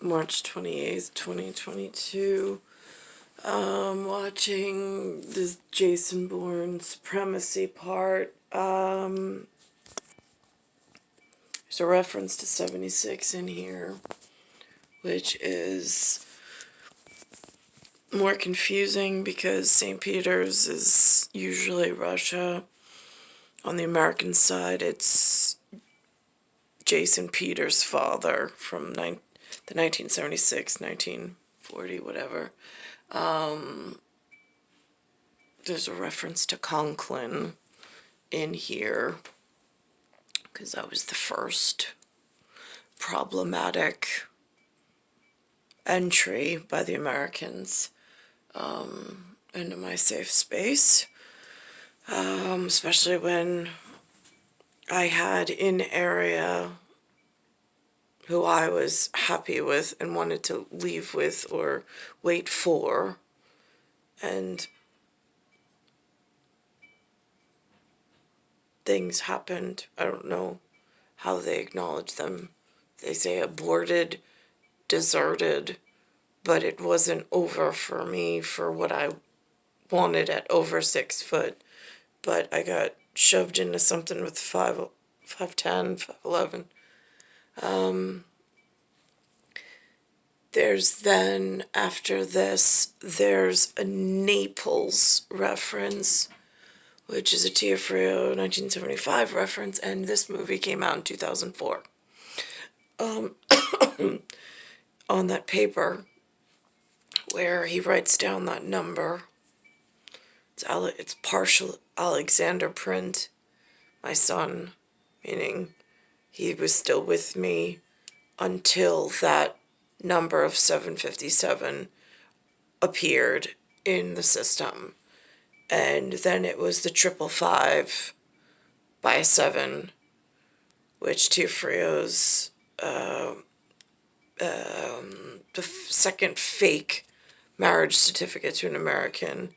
March 28th, 2022. Watching the Jason Bourne Supremacy part. There's a reference to 76 in here, which is more confusing because St. Peter's is usually Russia. On the American side, it's Jason Peters' father from the 1976, 1940, whatever. There's a reference to Conklin in here, because that was the first problematic entry by the Americans into my safe space, especially when I had in area who I was happy with and wanted to leave with or wait for, and things happened. I don't know how they acknowledge them. They say aborted, deserted, but it wasn't over for me for what I wanted at over 6 foot. But I got shoved into something with 5'10", 5'11". There's then, after this, there's a Naples reference, which is a Tia Frio 1975 reference, and this movie came out in 2004. On that paper where he writes down that number, it's partial Alexander print, my son, meaning he was still with me until that number of 757 appeared in the system. And then it was the 555 by a 7, which Tiafrio's the second fake marriage certificate to an American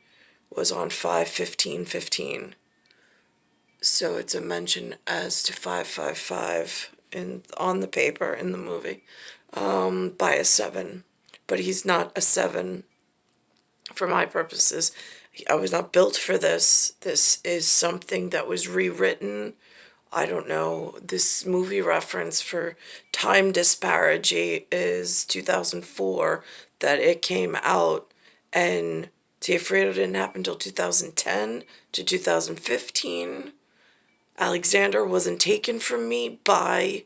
was on 5/15/15. So it's a mention as to 555 on the paper in the movie, by a 7. But he's not a 7 for my purposes. I was not built for this. This is something that was rewritten. I don't know. This movie reference for time disparity is 2004, that it came out, and Tiafredo didn't happen until 2010 to 2015. Alexander wasn't taken from me by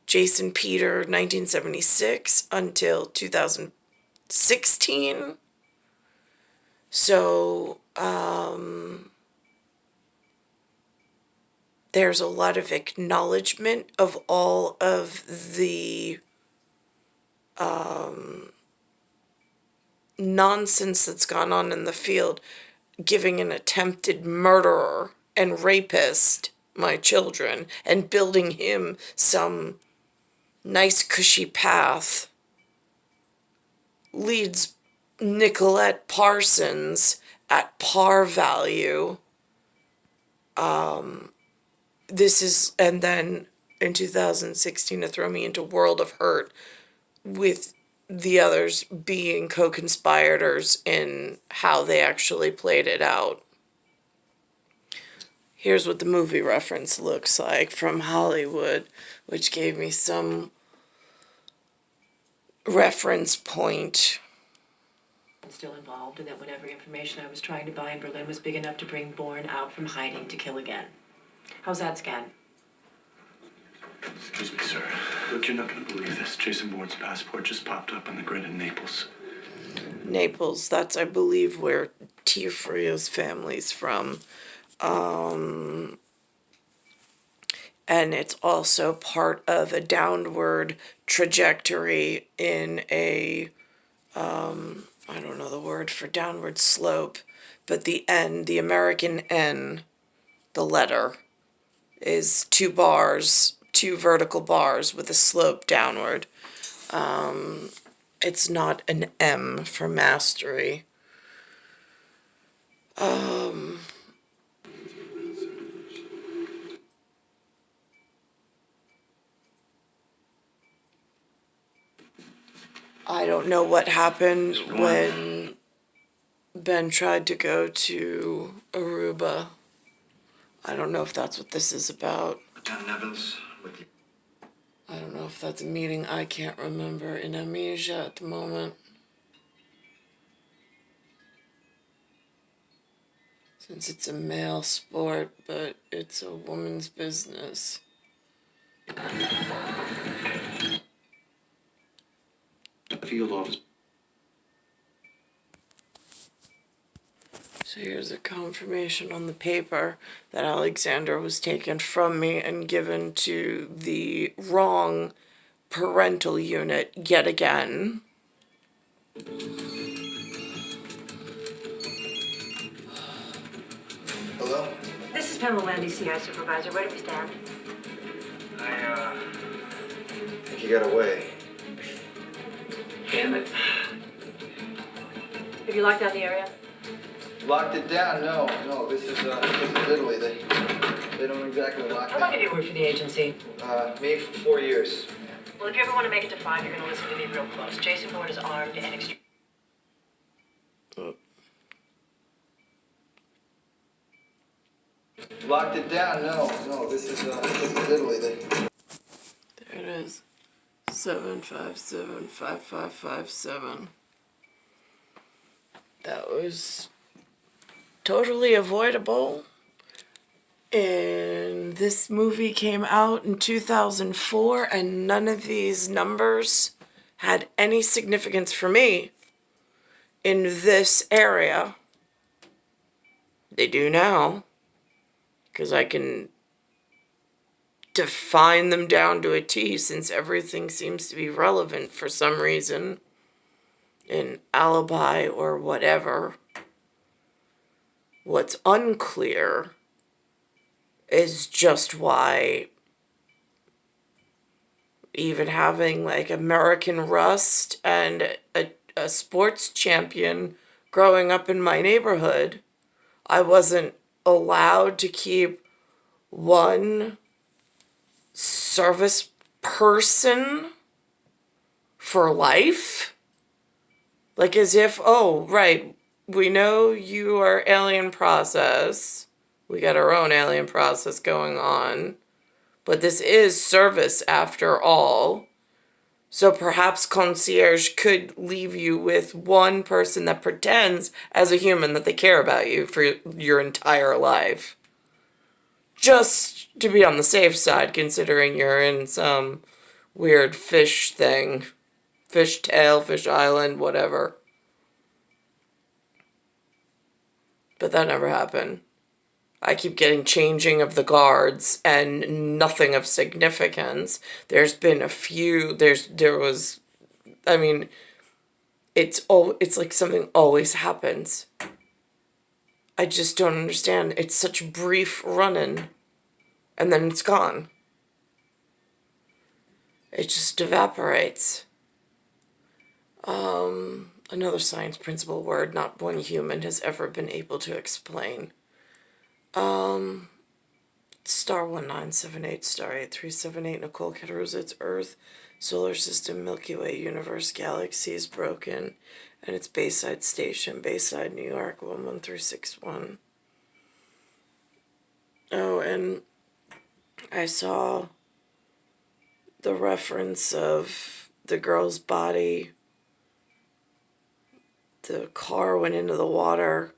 Jason Peter 1976 until 2016. So, there's a lot of acknowledgement of all of the nonsense that's gone on in the field, giving an attempted murderer and rapist my children and building him some nice cushy path, leads Nicolette Parsons at par value. This is, and then in 2016 to throw me into World of Hurt with the others being co-conspirators in how they actually played it out. Here's what the movie reference looks like from Hollywood, which gave me some reference point. Still involved, and that whatever information I was trying to buy in Berlin was big enough to bring Bourne out from hiding to kill again. How's that scan? Excuse me, sir. Look, you're not going to believe this. Jason Bourne's passport just popped up on the grid in Naples. Naples, that's, I believe, where Tiafrio's family's from. And it's also part of a downward trajectory in a, I don't know the word for downward slope, but the N, the American N, the letter, is 2 bars, 2 vertical bars with a slope downward. It's not an M for mastery. I don't know what happened Just one. when Ben tried to go to Aruba. I don't know if that's what this is about. Lieutenant Evans with you. I don't know if that's a meeting I can't remember in amnesia at the moment. Since it's a male sport, but it's a woman's business. Field office. So here's a confirmation on the paper that Alexander was taken from me and given to the wrong parental unit yet again. Hello? This is Pamela Landy, CI supervisor. Where do we stand? I think you got away. Damn it. Have you locked down the area? Locked it down? No. This is Italy. They don't exactly lock How long have down. you worked for the agency? Me for 4 years. Well, if you ever want to make it to 5, you're going to listen to me real close. Jason Bourne is armed and extremely... Locked it down? No. This is Italy. There it is. 7575557. That was totally avoidable. And this movie came out in 2004, and none of these numbers had any significance for me in this area. They do now, because I can define them down to a T, since everything seems to be relevant for some reason in alibi or whatever. What's unclear is just why even having like American Rust and a sports champion growing up in my neighborhood, I wasn't allowed to keep one service person for life. Like as if, oh, right, we know you are alien process. We got our own alien process going on. But this is service after all. So perhaps concierge could leave you with one person that pretends as a human that they care about you for your entire life. Just to be on the safe side, considering you're in some weird fish thing. Fish tail, fish island, whatever. But that never happened. I keep getting changing of the guards and nothing of significance. There's been a few, it's like something always happens. I just don't understand. It's such brief running and then it's gone. It just evaporates. Another science principle word not one human has ever been able to explain. Star 1978, Star 8378, Nicole, Cattaruzza, it's Earth, Solar System, Milky Way, Universe, Galaxy is broken, and it's Bayside Station, Bayside, New York, 11361. Oh, and I saw the reference of the girl's body. The car went into the water.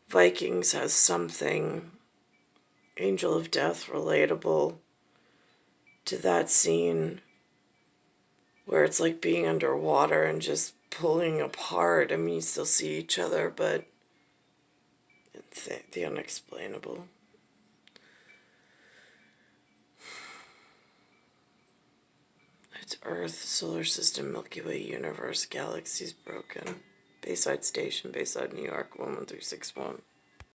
Vikings has something Angel of Death relatable to that scene where it's like being underwater and just pulling apart. I mean, you still see each other, but the unexplainable. It's Earth, Solar System, Milky Way, Universe, Galaxies broken. Bayside Station, Bayside, New York, 11361.